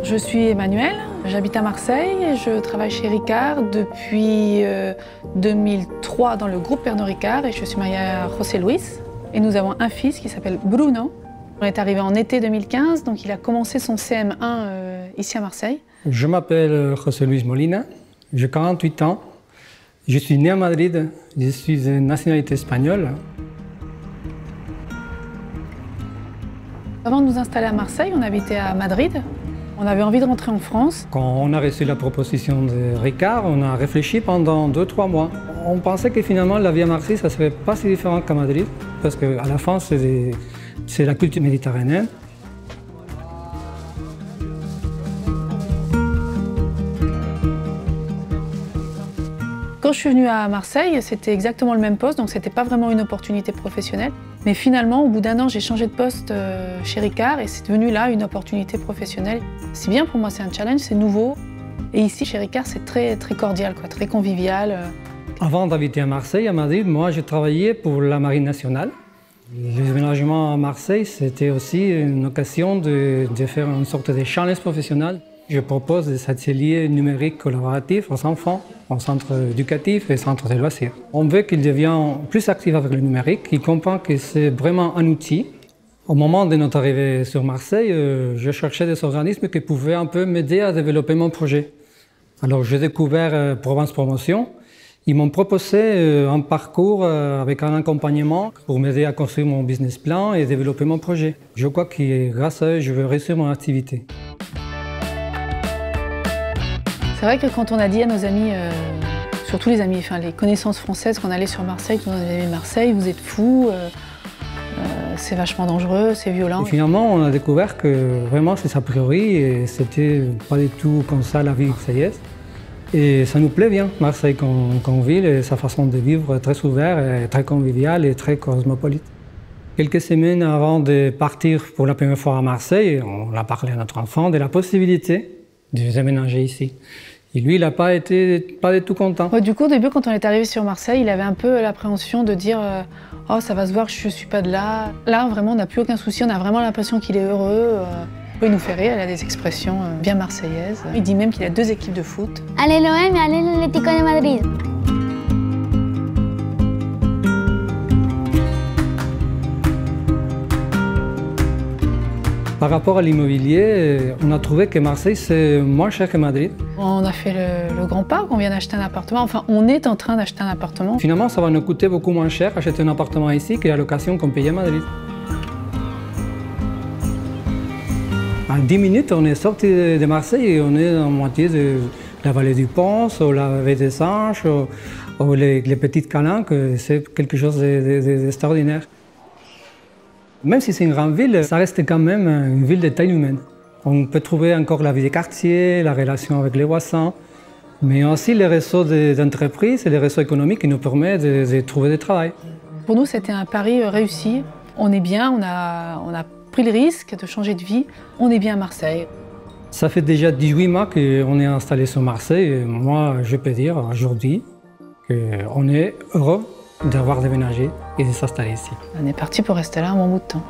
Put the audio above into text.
Je suis Emmanuelle, j'habite à Marseille, je travaille chez Ricard depuis 2003 dans le groupe Pernod Ricard et je suis mariée à José Luis. Et nous avons un fils qui s'appelle Bruno. On est arrivé en été 2015, donc il a commencé son CM1 ici à Marseille. Je m'appelle José Luis Molina, j'ai 48 ans. Je suis né à Madrid, je suis de nationalité espagnole. Avant de nous installer à Marseille, on habitait à Madrid. On avait envie de rentrer en France. Quand on a reçu la proposition de Ricard, on a réfléchi pendant 2-3 mois. On pensait que finalement la vie à Marseille, ça ne serait pas si différent qu'à Madrid, parce qu'à la fin, c'est la culture méditerranéenne. Quand je suis venue à Marseille, c'était exactement le même poste, donc c'était pas vraiment une opportunité professionnelle. Mais finalement, au bout d'un an, j'ai changé de poste chez Ricard et c'est devenu là une opportunité professionnelle. C'est bien pour moi, c'est un challenge, c'est nouveau. Et ici, chez Ricard, c'est très cordial, quoi, très convivial. Avant d'habiter à Marseille, à Madrid, moi, j'ai travaillé pour la Marine nationale. Le déménagement à Marseille, c'était aussi une occasion de faire une sorte de challenge professionnel. Je propose des ateliers numériques collaboratifs aux enfants, aux centres éducatifs et centres de loisirs. On veut qu'ils deviennent plus actifs avec le numérique, qu'ils comprennent que c'est vraiment un outil. Au moment de notre arrivée sur Marseille, je cherchais des organismes qui pouvaient un peu m'aider à développer mon projet. Alors j'ai découvert Provence Promotion. Ils m'ont proposé un parcours avec un accompagnement pour m'aider à construire mon business plan et développer mon projet. Je crois que grâce à eux, je vais réussir mon activité. C'est vrai que quand on a dit à nos amis, surtout les amis, enfin les connaissances françaises, qu'on allait sur Marseille, qu'on avait Marseille, vous êtes fous, c'est vachement dangereux, c'est violent. Et finalement, on a découvert que vraiment c'est a priori et c'était pas du tout comme ça la vie marseillaise. Et ça nous plaît bien, Marseille comme ville et sa façon de vivre très ouverte, très conviviale et très cosmopolite. Quelques semaines avant de partir pour la première fois à Marseille, on a parlé à notre enfant de la possibilité de déménager ici. Et lui, il n'a pas été du tout content. Ouais, du coup, au début, quand on est arrivé sur Marseille, il avait un peu l'appréhension de dire oh, ça va se voir que je ne suis pas de là. Là, vraiment, on n'a plus aucun souci, on a vraiment l'impression qu'il est heureux. Il nous fait rire, il a des expressions bien marseillaises. Il dit même qu'il a 2 équipes de foot. Allez l'OM et allez l'Atlético de Madrid. Par rapport à l'immobilier, on a trouvé que Marseille, c'est moins cher que Madrid. On a fait le grand pas, on vient d'acheter un appartement. Enfin, on est en train d'acheter un appartement. Finalement, ça va nous coûter beaucoup moins cher acheter un appartement ici que la location qu'on payait à Madrid. En 10 minutes, on est sorti de Marseille et on est en moitié de la vallée du Pons, ou la vallée des Anges, ou les petites calanques. C'est quelque chose d'extraordinaire. Même si c'est une grande ville, ça reste quand même une ville de taille humaine. On peut trouver encore la vie des quartiers, la relation avec les voisins, mais aussi les réseaux d'entreprises et les réseaux économiques qui nous permettent de trouver du travail. Pour nous, c'était un pari réussi. On est bien, on a pris le risque de changer de vie. On est bien à Marseille. Ça fait déjà 18 mois qu'on est installé sur Marseille. Et moi, je peux dire aujourd'hui qu'on est heureux d'avoir déménagé et de s'installer ici. On est parti pour rester là un bon bout de temps.